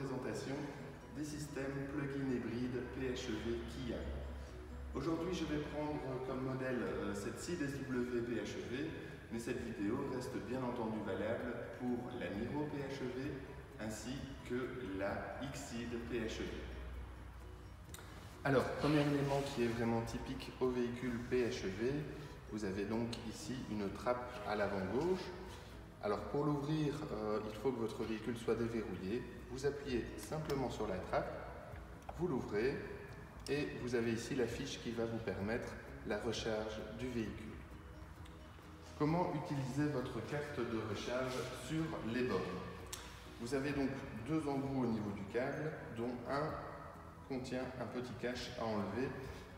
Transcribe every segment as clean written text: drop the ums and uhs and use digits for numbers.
présentation des systèmes plug-in hybrides PHEV Kia. Aujourd'hui, je vais prendre comme modèle cette CID-SW PHEV, mais cette vidéo reste bien entendu valable pour la Niro PHEV ainsi que la Xceed PHEV. Alors, premier élément qui est vraiment typique au véhicule PHEV, vous avez donc ici une trappe à l'avant gauche. Alors pour l'ouvrir, il faut que votre véhicule soit déverrouillé. Vous appuyez simplement sur la trappe, vous l'ouvrez et vous avez ici la fiche qui va vous permettre la recharge du véhicule. Comment utiliser votre carte de recharge sur les bornes? Vous avez donc deux embouts au niveau du câble, dont un contient un petit cache à enlever.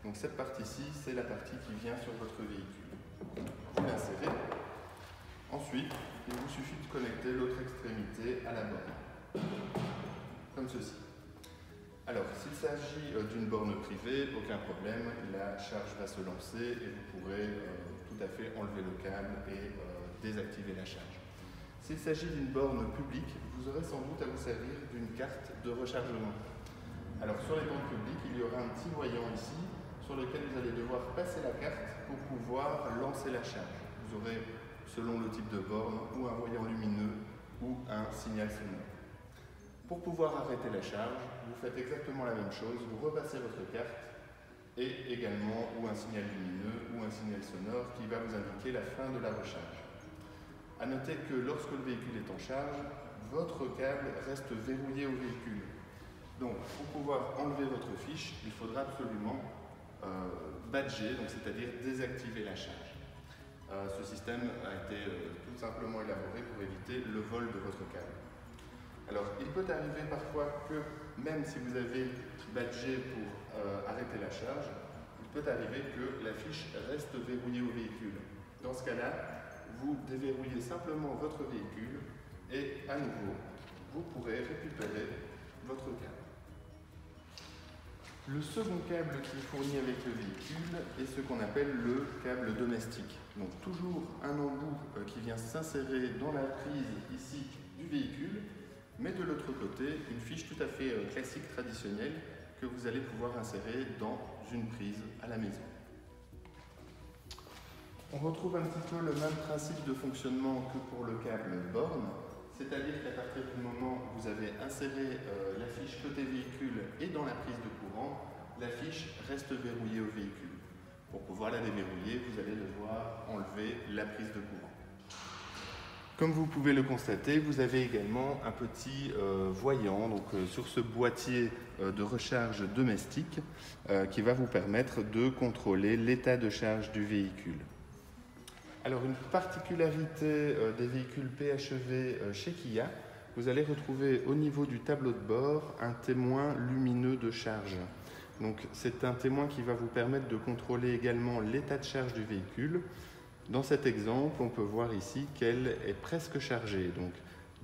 Donc cette partie-ci, c'est la partie qui vient sur votre véhicule. Vous l'insérez. Ensuite, il vous suffit de connecter l'autre extrémité à la borne, comme ceci. Alors, s'il s'agit d'une borne privée, aucun problème, la charge va se lancer et vous pourrez tout à fait enlever le câble et désactiver la charge. S'il s'agit d'une borne publique, vous aurez sans doute à vous servir d'une carte de rechargement. Alors, sur les bornes publiques, il y aura un petit voyant ici sur lequel vous allez devoir passer la carte pour pouvoir lancer la charge. Vous aurez, selon le type de borne, ou un voyant lumineux ou un signal sonore. Pour pouvoir arrêter la charge, vous faites exactement la même chose, vous repassez votre carte et également ou un signal lumineux ou un signal sonore qui va vous indiquer la fin de la recharge. A noter que lorsque le véhicule est en charge, votre câble reste verrouillé au véhicule. Donc, pour pouvoir enlever votre fiche, il faudra absolument badger, c'est-à-dire désactiver la charge. Ce système a été tout simplement élaboré pour éviter le vol de votre câble. Alors, il peut arriver parfois que, même si vous avez badgé pour arrêter la charge, il peut arriver que la fiche reste verrouillée au véhicule. Dans ce cas-là, vous déverrouillez simplement votre véhicule et, à nouveau, vous pourrez récupérer votre câble. Le second câble qui est fourni avec le véhicule est ce qu'on appelle le câble domestique. Donc toujours un embout qui vient s'insérer dans la prise ici du véhicule, mais de l'autre côté, une fiche tout à fait classique, traditionnelle, que vous allez pouvoir insérer dans une prise à la maison. On retrouve un petit peu le même principe de fonctionnement que pour le câble borne, c'est-à-dire qu'à partir du moment où vous avez inséré la fiche côté véhicule et dans la prise de courant, la fiche reste verrouillée au véhicule. Pour pouvoir la déverrouiller, vous allez devoir enlever la prise de courant. Comme vous pouvez le constater, vous avez également un petit voyant sur ce boîtier de recharge domestique qui va vous permettre de contrôler l'état de charge du véhicule. Alors, une particularité des véhicules PHEV chez Kia, vous allez retrouver au niveau du tableau de bord un témoin lumineux de charge. Donc, c'est un témoin qui va vous permettre de contrôler également l'état de charge du véhicule. Dans cet exemple, on peut voir ici qu'elle est presque chargée. Donc,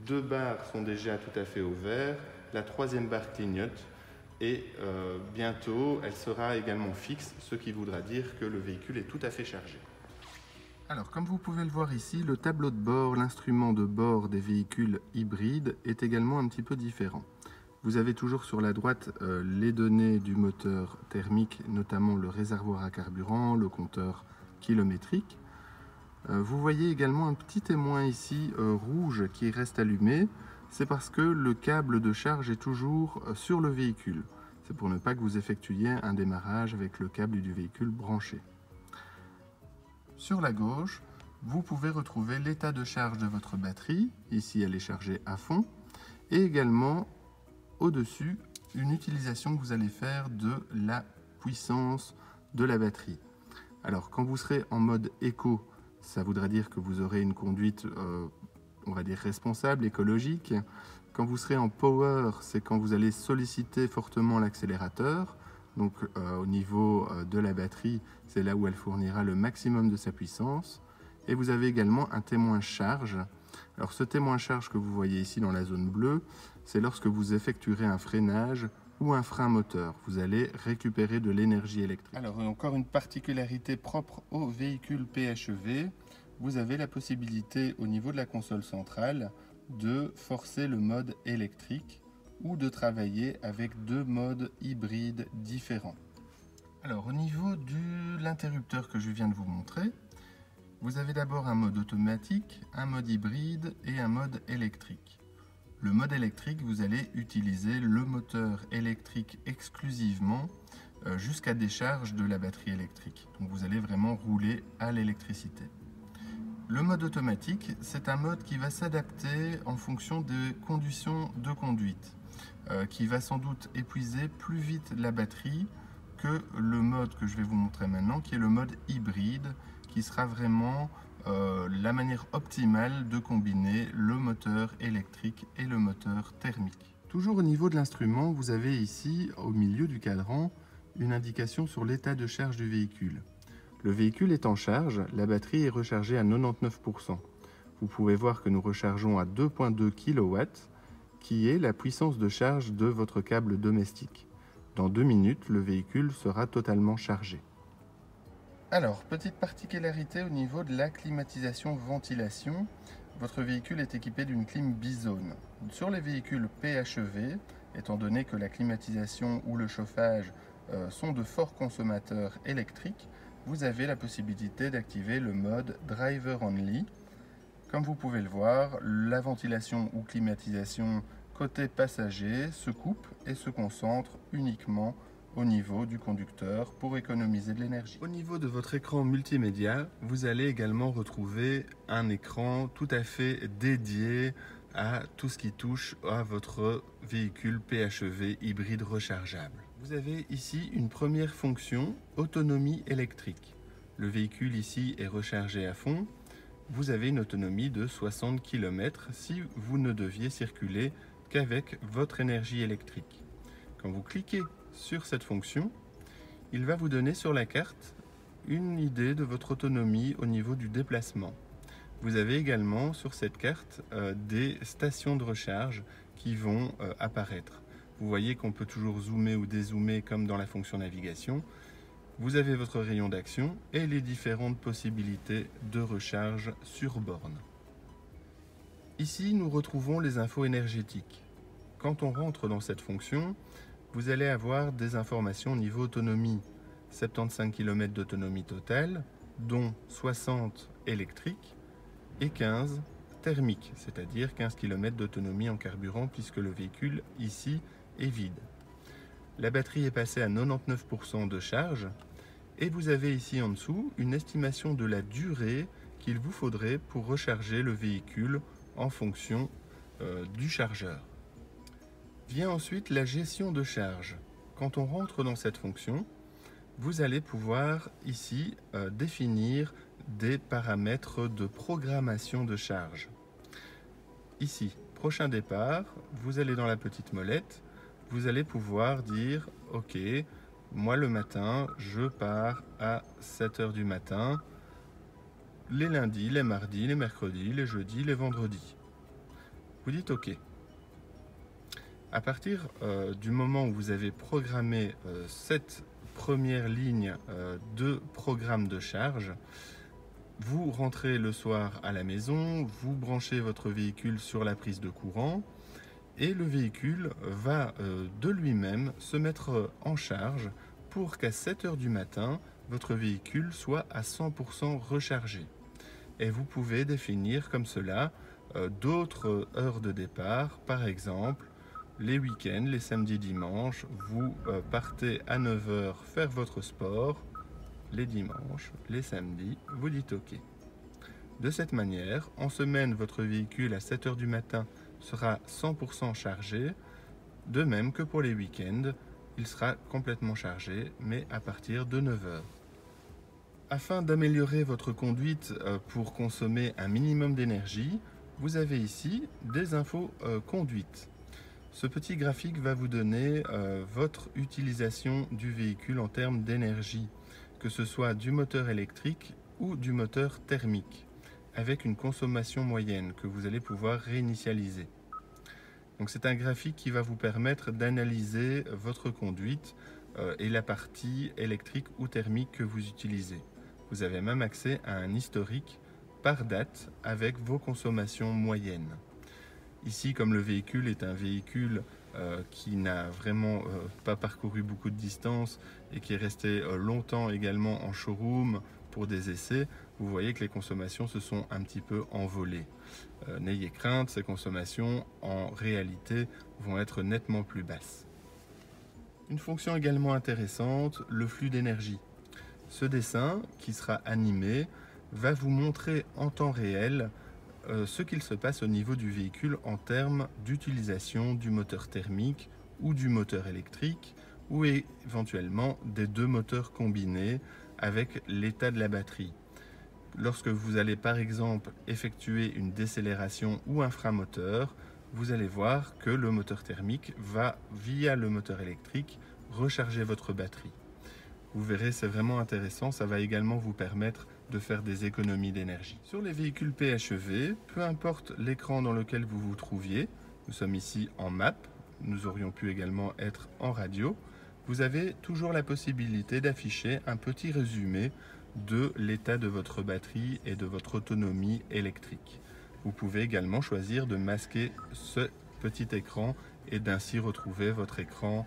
deux barres sont déjà tout à fait au vert, la troisième barre clignote et bientôt, elle sera également fixe, ce qui voudra dire que le véhicule est tout à fait chargé. Alors, comme vous pouvez le voir ici, le tableau de bord, l'instrument de bord des véhicules hybrides est également un petit peu différent. Vous avez toujours sur la droite les données du moteur thermique, notamment le réservoir à carburant, le compteur kilométrique. Vous voyez également un petit témoin ici rouge qui reste allumé. C'est parce que le câble de charge est toujours sur le véhicule. C'est pour ne pas que vous effectuiez un démarrage avec le câble du véhicule branché. Sur la gauche, vous pouvez retrouver l'état de charge de votre batterie. Ici, elle est chargée à fond. Et également, au-dessus, une utilisation que vous allez faire de la puissance de la batterie. Alors, quand vous serez en mode éco, ça voudra dire que vous aurez une conduite, on va dire, responsable, écologique. Quand vous serez en power, c'est quand vous allez solliciter fortement l'accélérateur. Donc au niveau de la batterie, c'est là où elle fournira le maximum de sa puissance. Et vous avez également un témoin charge. Alors ce témoin charge que vous voyez ici dans la zone bleue, c'est lorsque vous effectuerez un freinage ou un frein moteur. Vous allez récupérer de l'énergie électrique. Alors encore une particularité propre aux véhicules PHEV, vous avez la possibilité au niveau de la console centrale de forcer le mode électrique ou de travailler avec deux modes hybrides différents. Alors au niveau de l'interrupteur que je viens de vous montrer, vous avez d'abord un mode automatique, un mode hybride et un mode électrique. Le mode électrique, vous allez utiliser le moteur électrique exclusivement jusqu'à décharge de la batterie électrique. Donc vous allez vraiment rouler à l'électricité. Le mode automatique, c'est un mode qui va s'adapter en fonction des conditions de conduite, qui va sans doute épuiser plus vite la batterie que le mode que je vais vous montrer maintenant, qui est le mode hybride, qui sera vraiment la manière optimale de combiner le moteur électrique et le moteur thermique. Toujours au niveau de l'instrument, vous avez ici, au milieu du cadran, une indication sur l'état de charge du véhicule. Le véhicule est en charge, la batterie est rechargée à 99%. Vous pouvez voir que nous rechargeons à 2,2 kW, qui est la puissance de charge de votre câble domestique. Dans 2 minutes, le véhicule sera totalement chargé. Alors, petite particularité au niveau de la climatisation-ventilation, votre véhicule est équipé d'une clim bizone. Sur les véhicules PHEV, étant donné que la climatisation ou le chauffage sont de forts consommateurs électriques, vous avez la possibilité d'activer le mode Driver Only. Comme vous pouvez le voir, la ventilation ou climatisation côté passager se coupe et se concentre uniquement au niveau du conducteur pour économiser de l'énergie. Au niveau de votre écran multimédia, vous allez également retrouver un écran tout à fait dédié à tout ce qui touche à votre véhicule PHEV hybride rechargeable. Vous avez ici une première fonction, autonomie électrique. Le véhicule ici est rechargé à fond. Vous avez une autonomie de 60 km si vous ne deviez circuler qu'avec votre énergie électrique. Quand vous cliquez sur cette fonction, il va vous donner sur la carte une idée de votre autonomie au niveau du déplacement. Vous avez également sur cette carte des stations de recharge qui vont apparaître. Vous voyez qu'on peut toujours zoomer ou dézoomer comme dans la fonction navigation. Vous avez votre rayon d'action et les différentes possibilités de recharge sur borne. Ici, nous retrouvons les infos énergétiques. Quand on rentre dans cette fonction, vous allez avoir des informations au niveau autonomie. 75 km d'autonomie totale, dont 60 électriques et 15 thermiques, c'est-à-dire 15 km d'autonomie en carburant puisque le véhicule ici est vide. La batterie est passée à 99% de charge et vous avez ici en dessous une estimation de la durée qu'il vous faudrait pour recharger le véhicule en fonction du chargeur. Vient ensuite la gestion de charge. Quand on rentre dans cette fonction, vous allez pouvoir ici définir des paramètres de programmation de charge. Ici, prochain départ, vous allez dans la petite molette, vous allez pouvoir dire « Ok, moi le matin, je pars à 7 h du matin, les lundis, les mardis, les mercredis, les jeudis, les vendredis. » Vous dites « Ok ». À partir du moment où vous avez programmé cette première ligne de programme de charge, vous rentrez le soir à la maison, vous branchez votre véhicule sur la prise de courant et le véhicule va de lui-même se mettre en charge pour qu'à 7 h du matin, votre véhicule soit à 100% rechargé. Et vous pouvez définir comme cela d'autres heures de départ, par exemple, les week-ends, les samedis, dimanches, vous partez à 9 h faire votre sport. Les dimanches, les samedis, vous dites OK. De cette manière, en semaine, votre véhicule à 7 h du matin sera 100% chargé. De même que pour les week-ends, il sera complètement chargé, mais à partir de 9 h. Afin d'améliorer votre conduite pour consommer un minimum d'énergie, vous avez ici des infos conduite. Ce petit graphique va vous donner votre utilisation du véhicule en termes d'énergie, que ce soit du moteur électrique ou du moteur thermique, avec une consommation moyenne que vous allez pouvoir réinitialiser. Donc c'est un graphique qui va vous permettre d'analyser votre conduite et la partie électrique ou thermique que vous utilisez. Vous avez même accès à un historique par date avec vos consommations moyennes. Ici, comme le véhicule est un véhicule qui n'a vraiment pas parcouru beaucoup de distance et qui est resté longtemps également en showroom pour des essais, vous voyez que les consommations se sont un petit peu envolées. N'ayez crainte, ces consommations en réalité vont être nettement plus basses. Une fonction également intéressante, le flux d'énergie. Ce dessin qui sera animé va vous montrer en temps réel ce qu'il se passe au niveau du véhicule en termes d'utilisation du moteur thermique ou du moteur électrique ou éventuellement des deux moteurs combinés avec l'état de la batterie. Lorsque vous allez par exemple effectuer une décélération ou un frein moteur, vous allez voir que le moteur thermique va, via le moteur électrique, recharger votre batterie. Vous verrez, c'est vraiment intéressant, ça va également vous permettre de faire des économies d'énergie. Sur les véhicules PHEV, peu importe l'écran dans lequel vous vous trouviez, nous sommes ici en map, nous aurions pu également être en radio, vous avez toujours la possibilité d'afficher un petit résumé de l'état de votre batterie et de votre autonomie électrique. Vous pouvez également choisir de masquer ce petit écran et d'ainsi retrouver votre écran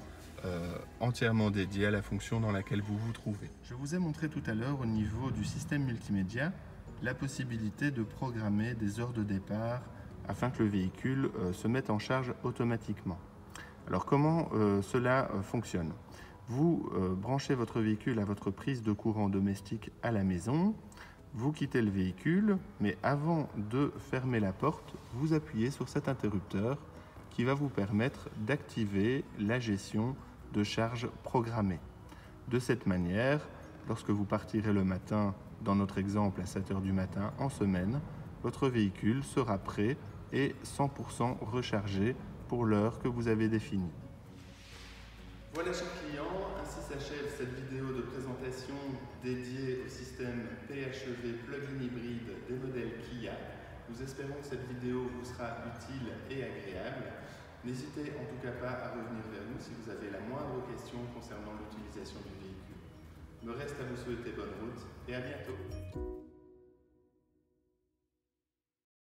entièrement dédié à la fonction dans laquelle vous vous trouvez. Je vous ai montré tout à l'heure au niveau du système multimédia la possibilité de programmer des heures de départ afin que le véhicule se mette en charge automatiquement. Alors comment cela fonctionne? Vous branchez votre véhicule à votre prise de courant domestique à la maison, vous quittez le véhicule, mais avant de fermer la porte, vous appuyez sur cet interrupteur qui va vous permettre d'activer la gestion de charge programmée. De cette manière, lorsque vous partirez le matin, dans notre exemple à 7 h du matin en semaine, votre véhicule sera prêt et 100% rechargé pour l'heure que vous avez définie. Voilà, chers clients, ainsi s'achève cette vidéo de présentation dédiée au système PHEV plug-in hybride des modèles Kia. Nous espérons que cette vidéo vous sera utile et agréable. N'hésitez en tout cas pas à revenir vers nous si vous avez la moindre question concernant l'utilisation du véhicule. Me reste à vous souhaiter bonne route et à bientôt.